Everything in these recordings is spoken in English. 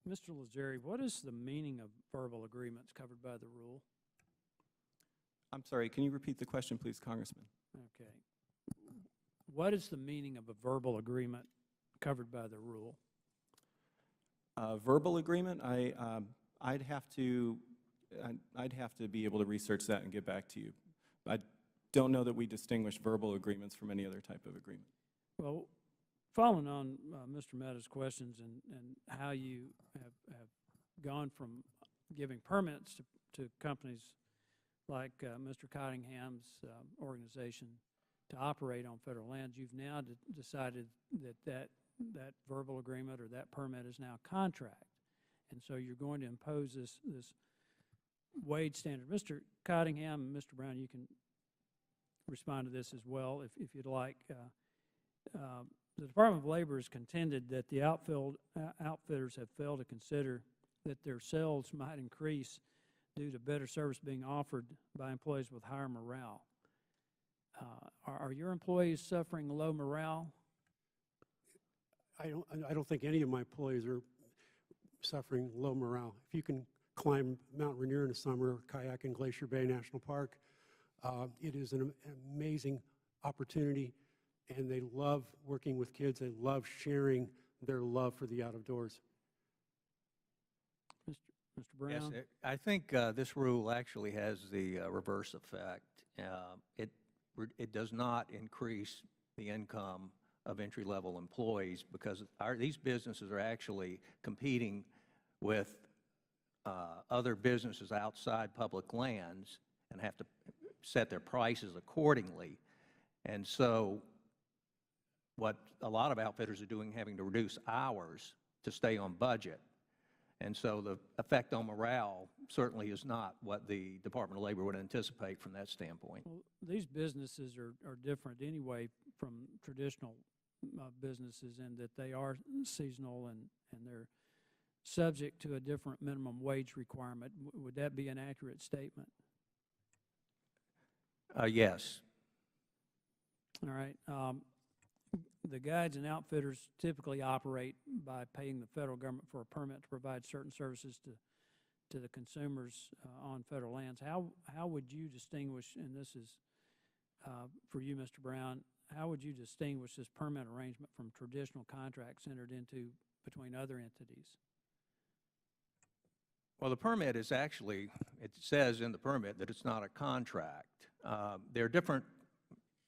Mr. Lazari, what is the meaning of verbal agreements covered by the rule? I'm sorry, can you repeat the question, please, Congressman? Okay. What is the meaning of a verbal agreement covered by the rule? Verbal agreement, I'd have to be able to research that and get back to you. I don't know that we distinguish verbal agreements from any other type of agreement. Well, following on Mr. Mehta's questions and how you have gone from giving permits to companies like Mr. Cottingham's organization to operate on federal lands, you've now decided that verbal agreement or that permit is now a contract. And so you're going to impose this wage standard. Mr. Cottingham and Mr. Brown, you can respond to this as well if you'd like. The Department of Labor has contended that the outfitters have failed to consider that their sales might increase due to better service being offered by employees with higher morale. Are your employees suffering low morale? I don't think any of my employees are suffering low morale. If you can climb Mount Rainier in the summer, kayak in Glacier Bay National Park, it is an amazing opportunity, and they love working with kids. They love sharing their love for the out of doors. Mr. Brown? Yes, I think this rule actually has the reverse effect. It does not increase the income of entry-level employees because these businesses are actually competing with other businesses outside public lands and have to set their prices accordingly. And so what a lot of outfitters are doing, having to reduce hours to stay on budget. And so the effect on morale certainly is not what the Department of Labor would anticipate from that standpoint. Well, these businesses are different anyway from traditional businesses in that they are seasonal and they're subject to a different minimum wage requirement. Would that be an accurate statement? Yes. All right. The guides and outfitters typically operate by paying the federal government for a permit to provide certain services to the consumers on federal lands. How would you distinguish, and this is for you, Mr. Brown, how would you distinguish this permit arrangement from traditional contracts entered into between other entities? Well, the permit is actually, it says in the permit that it's not a contract. They're different.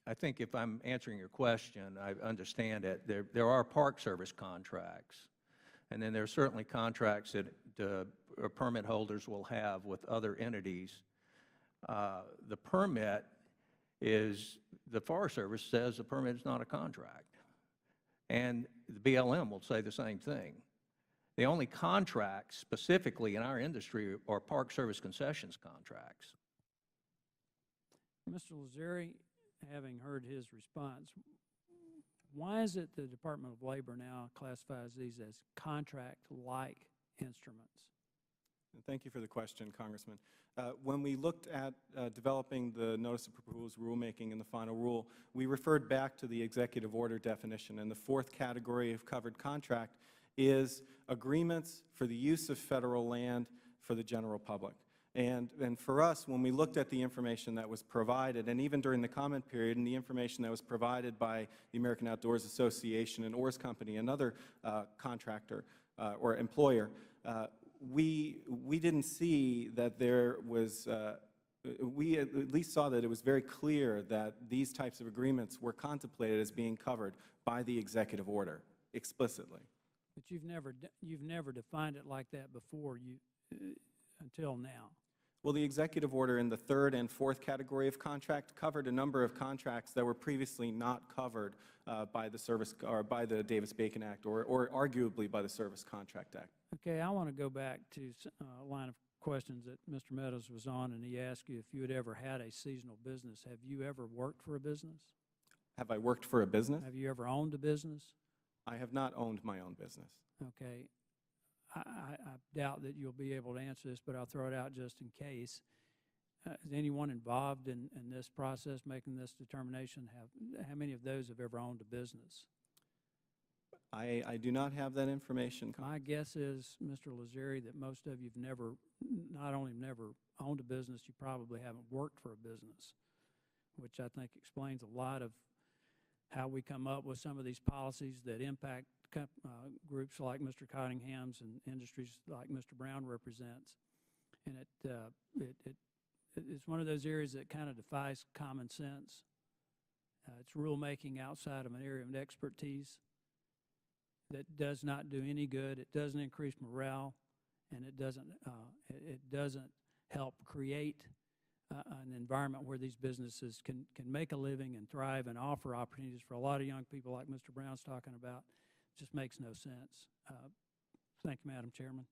I think if I'm answering your question, I understand it. There are Park Service contracts, and then there are certainly contracts that permit holders will have with other entities. The permit is, the Forest Service says the permit is not a contract, and the BLM will say the same thing. The only contracts specifically in our industry are Park Service concessions contracts. Mr. Lazari, having heard his response, why is it the Department of Labor now classifies these as contract-like instruments? Thank you for the question, Congressman. When we looked at developing the Notice of Proposed Rulemaking in the final rule, we referred back to the executive order definition, and the fourth category of covered contract is agreements for the use of federal land for the general public. And for us, when we looked at the information that was provided, and even during the comment period, and the information that was provided by the American Outdoors Association and Oars Company, another contractor or employer, we didn't see that there was, we at least saw that it was very clear that these types of agreements were contemplated as being covered by the executive order explicitly. But you've never defined it like that before until now. Well, the executive order in the third and fourth category of contract covered a number of contracts that were previously not covered by the Service or by the Davis-Bacon Act or arguably by the Service Contract Act. Okay, I want to go back to a line of questions that Mr. Meadows was on, and he asked you if you had ever had a seasonal business. Have you ever worked for a business? Have I worked for a business? Have you ever owned a business? I have not owned my own business. Okay. I doubt that you'll be able to answer this, but I'll throw it out just in case. Is anyone involved in this process, making this determination? How many of those have ever owned a business? I do not have that information. My guess is, Mr. Lazeri, that most of you've never, not only never owned a business, you probably haven't worked for a business, which I think explains a lot of how we come up with some of these policies that impact groups like Mr. Cottingham's and industries like Mr. Brown represents. And it's one of those areas that kind of defies common sense. It's rulemaking outside of an area of expertise that does not do any good. It doesn't increase morale, and it doesn't help create an environment where these businesses can make a living and thrive and offer opportunities for a lot of young people like Mr. Brown's talking about. It just makes no sense. Thank you, Madam Chairman.